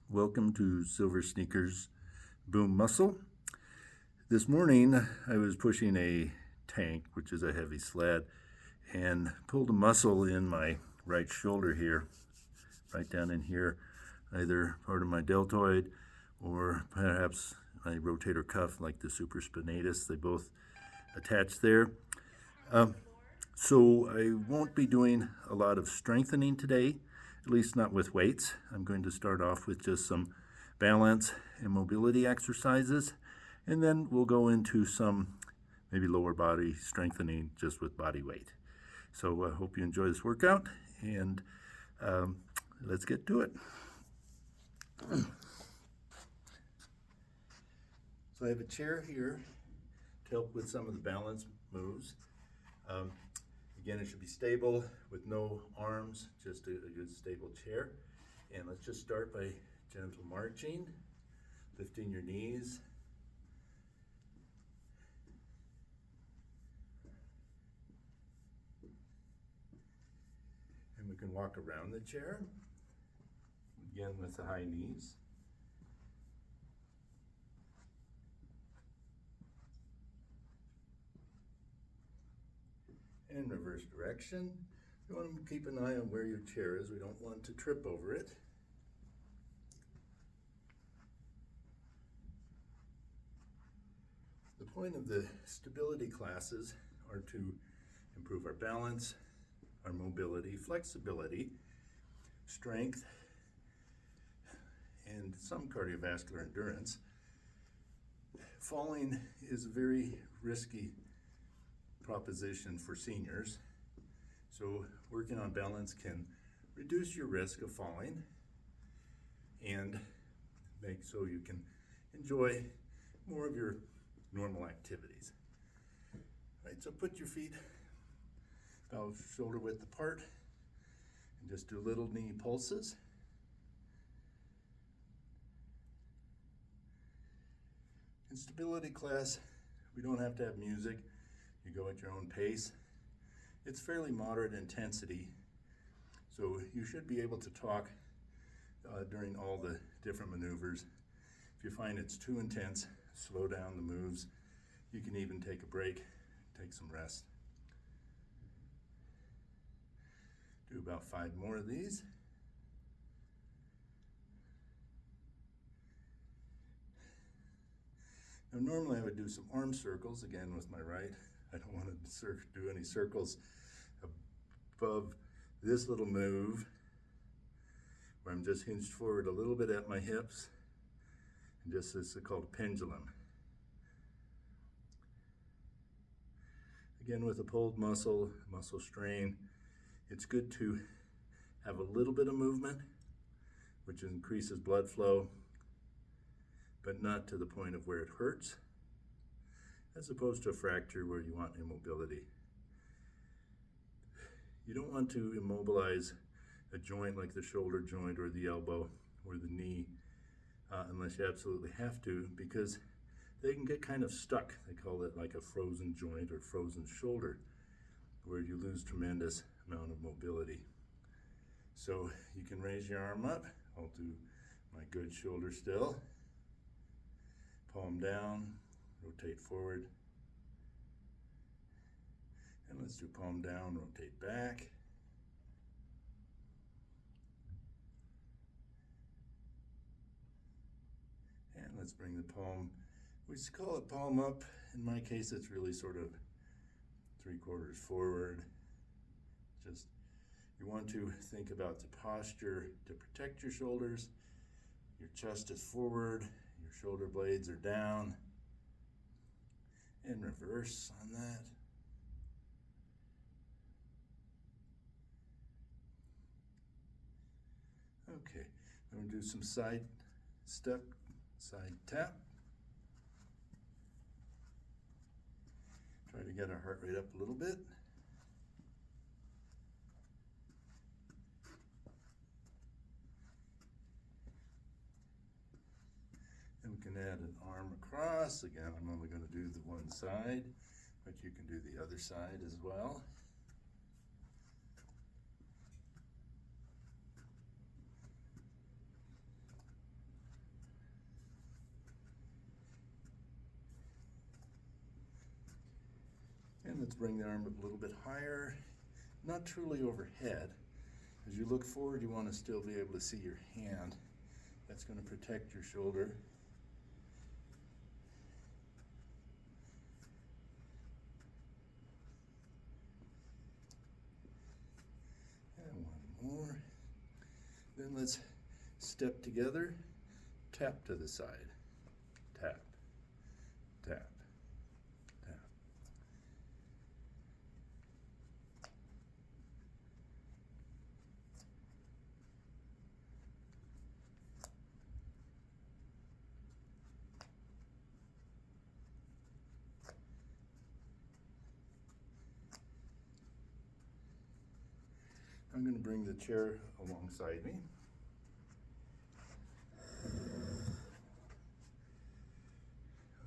Welcome to Silver Sneakers Boom Muscle. This morning I was pushing a tank, which is a heavy sled, and pulled a muscle in my right shoulder here, right down in here, either part of my deltoid or perhaps my rotator cuff, like the supraspinatus. They both attach there. So I won't be doing a lot of strengthening today, at least not with weights. I'm going to start off with just some balance and mobility exercises, and then we'll go into some maybe lower body strengthening just with body weight. So I hope you enjoy this workout, and let's get to it. So I have a chair here to help with some of the balance moves. Again, it should be stable with no arms, just a good stable chair. And let's just start by gentle marching, lifting your knees. And we can walk around the chair, again with the high knees. And reverse direction. You want to keep an eye on where your chair is. We don't want to trip over it. The point of the stability classes are to improve our balance, our mobility, flexibility, strength, and some cardiovascular endurance. Falling is a very risky proposition for seniors, so working on balance can reduce your risk of falling and make so you can enjoy more of your normal activities. All right, so put your feet about shoulder width apart and just do little knee pulses. In stability class, we don't have to have music. You go at your own pace. It's fairly moderate intensity, so you should be able to talk during all the different maneuvers. If you find it's too intense, slow down the moves. You can even take a break, take some rest. Do about 5 more of these. Now normally I would do some arm circles, again with my right. I don't want to do any circles above this little move where I'm just hinged forward a little bit at my hips, and just this is called a pendulum. Again, with a pulled muscle strain, it's good to have a little bit of movement, which increases blood flow, but not to the point of where it hurts, as opposed to a fracture where you want immobility. You don't want to immobilize a joint like the shoulder joint or the elbow or the knee unless you absolutely have to, because they can get kind of stuck. They call it like a frozen joint or frozen shoulder, where you lose tremendous amount of mobility. So you can raise your arm up. I'll do my good shoulder still. Palm down, rotate forward. And let's do palm down, rotate back. And let's bring the palm, we call it palm up. In my case, it's really sort of 3/4 forward. Just, you want to think about the posture to protect your shoulders. Your chest is forward, your shoulder blades are down. And reverse on that. Okay, I'm going to do some side step, side tap. Try to get our heart rate up a little bit. And we can add an arm across. Again, I'm only going to do the one side, but you can do the other side as well. Let's bring the arm a little bit higher, not truly overhead. As you look forward, you want to still be able to see your hand. That's going to protect your shoulder. And one more. Then let's step together, tap to the side. Tap, tap, tap. I'm going to bring the chair alongside me.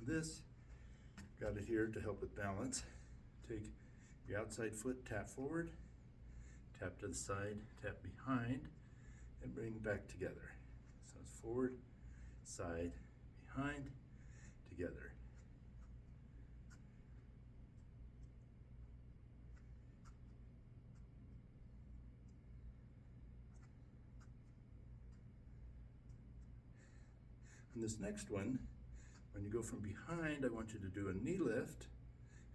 This, got it here to help with balance. Take your outside foot, tap forward, tap to the side, tap behind, and bring back together. So it's forward, side, behind, together. And this next one, when you go from behind, I want you to do a knee lift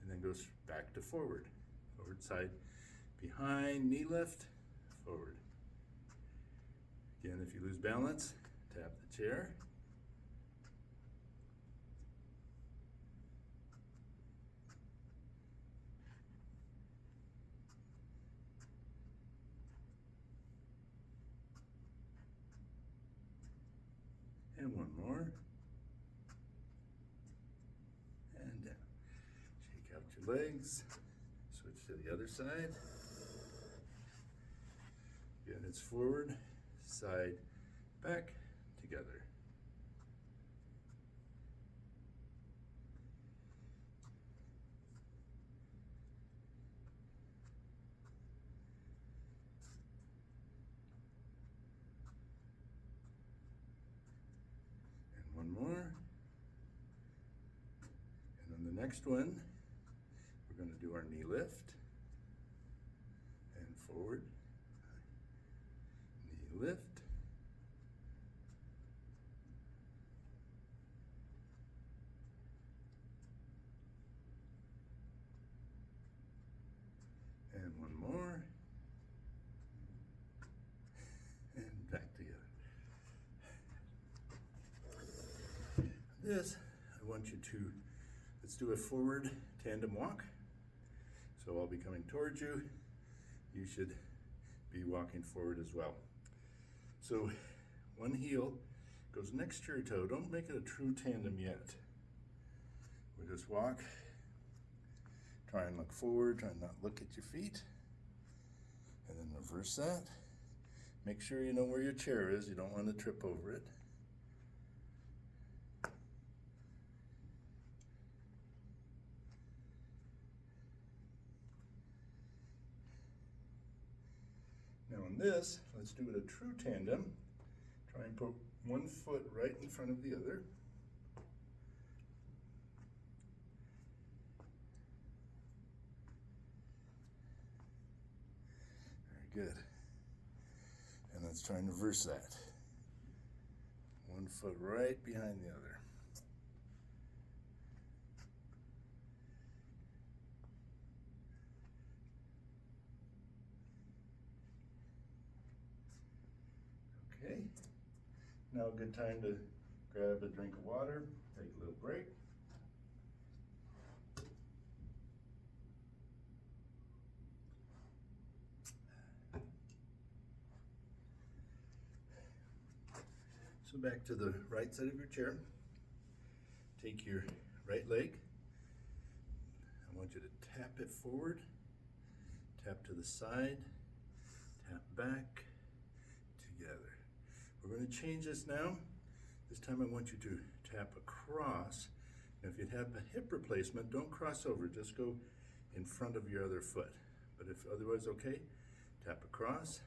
and then go back to forward. Forward, side, behind, knee lift, forward. Again, if you lose balance, tap the chair. And one more. And down. Shake out your legs. Switch to the other side. Again, it's forward, side, back, together. And one more. And on the next one, we're going to do our knee lift and forward, knee lift, and one more, and back together. This, I want you to, let's do a forward tandem walk. So I'll be coming towards you. You should be walking forward as well. So one heel goes next to your toe. Don't make it a true tandem yet. We just walk, try and look forward, try and not look at your feet, and then reverse that. Make sure you know where your chair is. You don't want to trip over it. Now on this, let's do it a true tandem. Try and put one foot right in front of the other. Very good. And let's try and reverse that. One foot right behind the other. Okay, now a good time to grab a drink of water, take a little break. So back to the right side of your chair. Take your right leg. I want you to tap it forward, tap to the side, tap back, together. We're going to change this now. This time I want you to tap across. Now if you have a hip replacement, don't cross over, just go in front of your other foot. But if otherwise okay, tap across,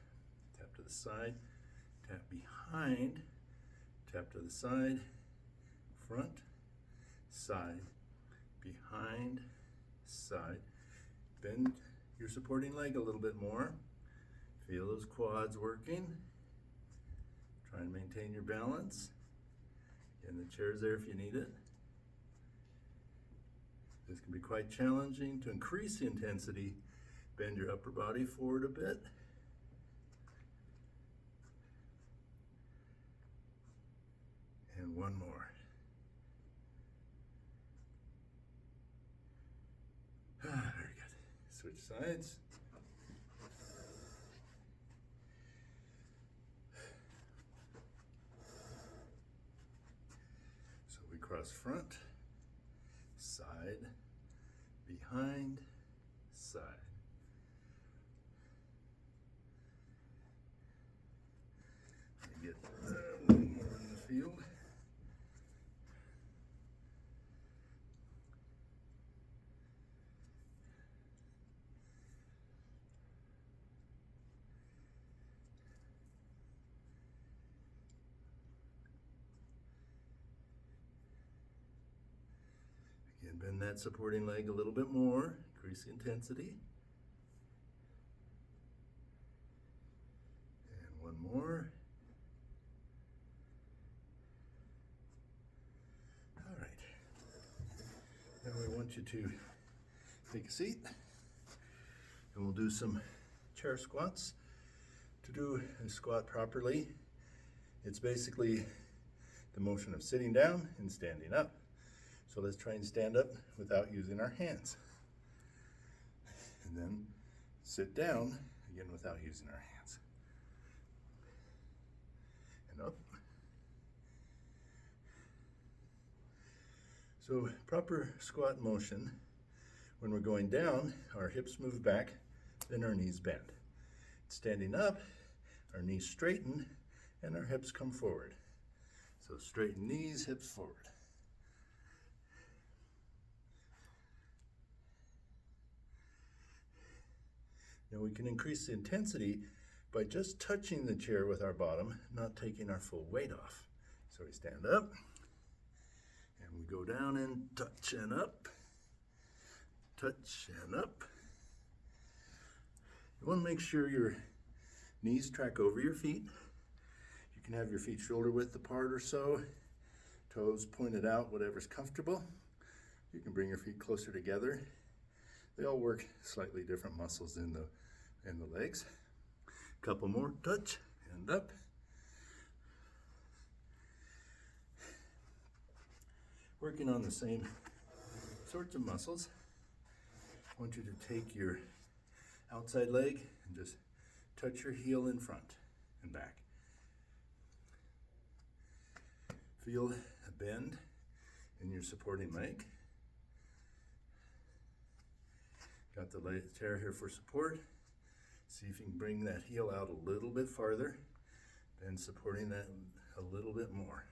tap to the side, tap behind, tap to the side, front, side, behind, side. Bend your supporting leg a little bit more. Feel those quads working. Try and maintain your balance. Again, the chair's there if you need it. This can be quite challenging. To increase the intensity, bend your upper body forward a bit. And one more. Very good. Switch sides. So we cross front, side, behind, side. Get a little more in the field. Again, bend that supporting leg a little bit more, increase the intensity. And one more. All right. Now I want you to take a seat, and we'll do some chair squats. To do a squat properly, it's basically the motion of sitting down and standing up. So let's try and stand up without using our hands. And then sit down, again without using our hands. And up. So proper squat motion, when we're going down, our hips move back, then our knees bend. Standing up, our knees straighten, and our hips come forward. So straighten knees, hips forward. Now we can increase the intensity by just touching the chair with our bottom, not taking our full weight off. So we stand up, and we go down and touch and up, touch and up. You want to make sure your knees track over your feet. You can have your feet shoulder width apart or so, toes pointed out, whatever's comfortable. You can bring your feet closer together. They all work slightly different muscles in the legs. Couple more, touch and up. Working on the same sorts of muscles. I want you to take your outside leg and just touch your heel in front and back. Feel a bend in your supporting leg. Got the chair here for support. See if you can bring that heel out a little bit farther, then supporting that a little bit more.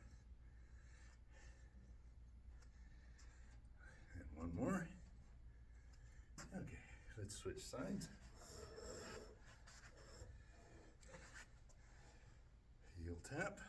And one more. Okay, let's switch sides. Heel tap.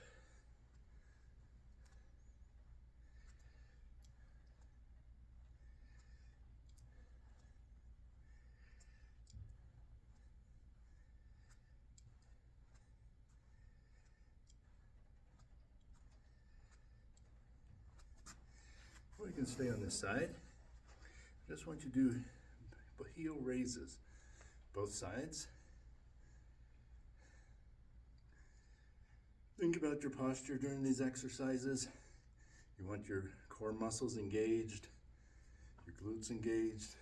We can stay on this side. I just want you to do heel raises, both sides. Think about your posture during these exercises. You want your core muscles engaged, your glutes engaged,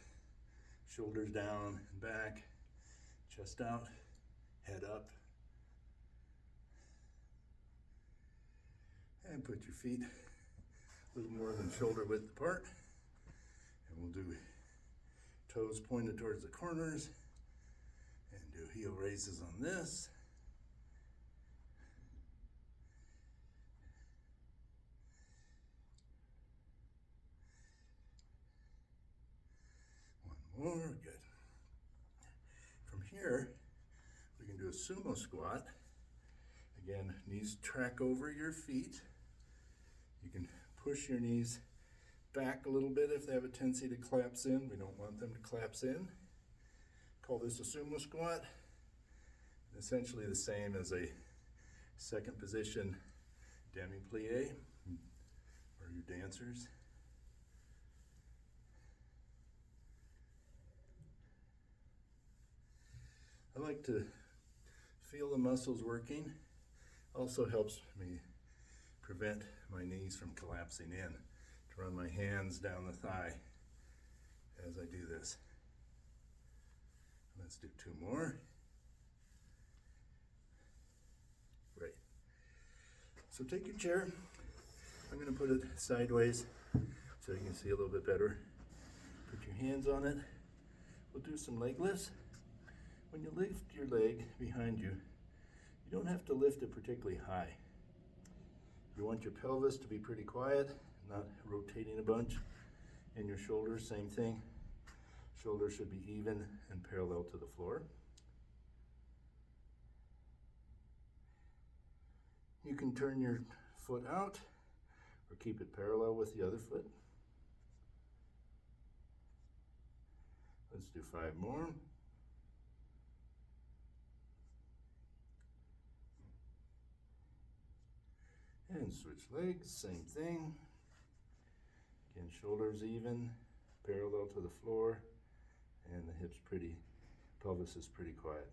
shoulders down and back, chest out, head up. And put your feet a little more than shoulder width apart. And we'll do toes pointed towards the corners and do heel raises on this. One more, good. From here, we can do a sumo squat. Again, knees track over your feet. You can push your knees back a little bit if they have a tendency to collapse in. We don't want them to collapse in. Call this a sumo squat. Essentially the same as a second position demi-plie for your dancers. I like to feel the muscles working. Also helps me prevent my knees from collapsing in, to run my hands down the thigh as I do this. Let's do 2 more. Great. So take your chair. I'm going to put it sideways so you can see a little bit better. Put your hands on it. We'll do some leg lifts. When you lift your leg behind you, you don't have to lift it particularly high. You want your pelvis to be pretty quiet, not rotating a bunch. And your shoulders, same thing. Shoulders should be even and parallel to the floor. You can turn your foot out or keep it parallel with the other foot. Let's do 5 more. And switch legs, same thing. Again, shoulders even, parallel to the floor, and the hips pretty, pelvis is pretty quiet.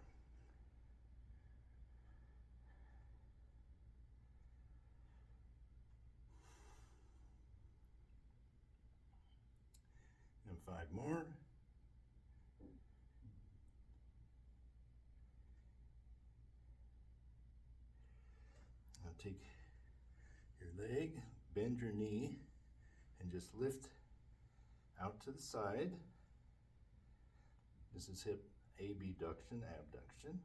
And 5 more. Now take your leg, bend your knee, and just lift out to the side. This is hip abduction, abduction.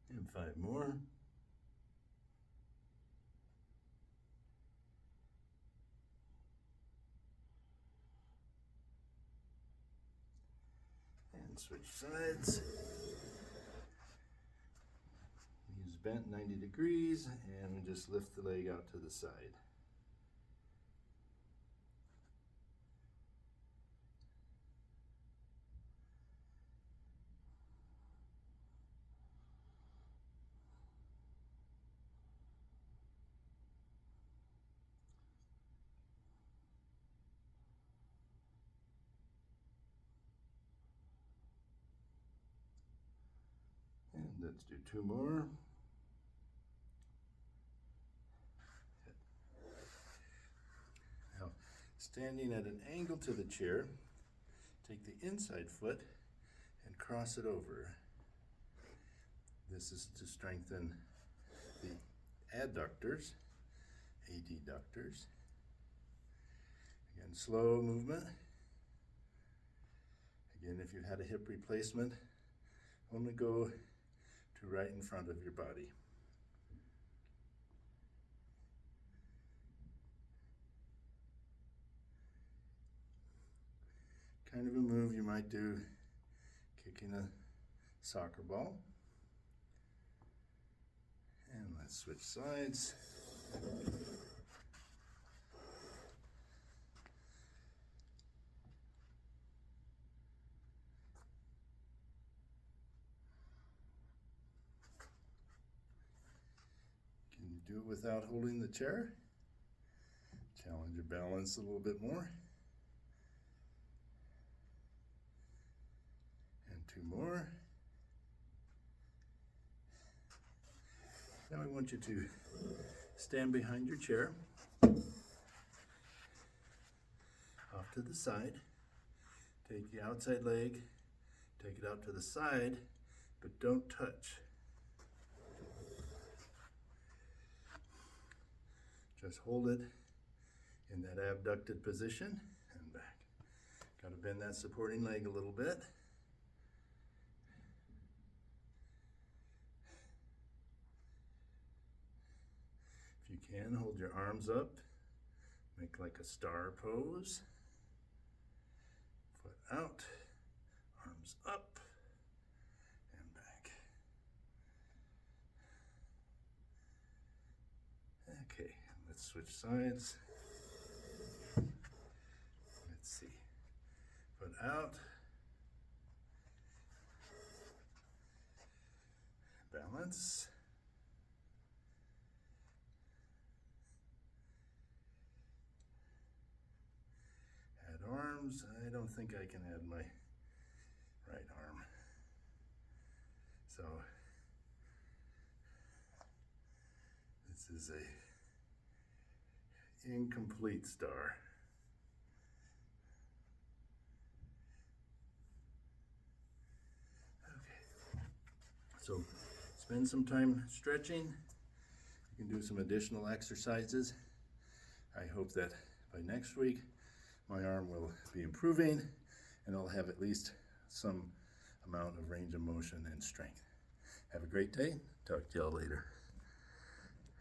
And 5 more. And switch sides. Use bent 90 degrees, and we just lift the leg out to the side. And let's do 2 more. Now, standing at an angle to the chair, take the inside foot and cross it over. This is to strengthen the adductors, adductors. Again, slow movement. Again, if you've had a hip replacement, only go to right in front of your body. Kind of a move you might do kicking a soccer ball. And let's switch sides. Can you do it without holding the chair? Challenge your balance a little bit more. And 2 more. Now I want you to stand behind your chair, off to the side. Take the outside leg, take it out to the side, but don't touch. Just hold it in that abducted position and back. Got to bend that supporting leg a little bit. If you can, hold your arms up. Make like a star pose. Foot out, arms up, and back. Let's switch sides. Let's see. Foot out. Balance. Add arms. I don't think I can add my right arm. So this is a incomplete star. Okay. So spend some time stretching. You can do some additional exercises. I hope that by next week my arm will be improving and I'll have at least some amount of range of motion and strength. Have a great day. Talk to y'all later.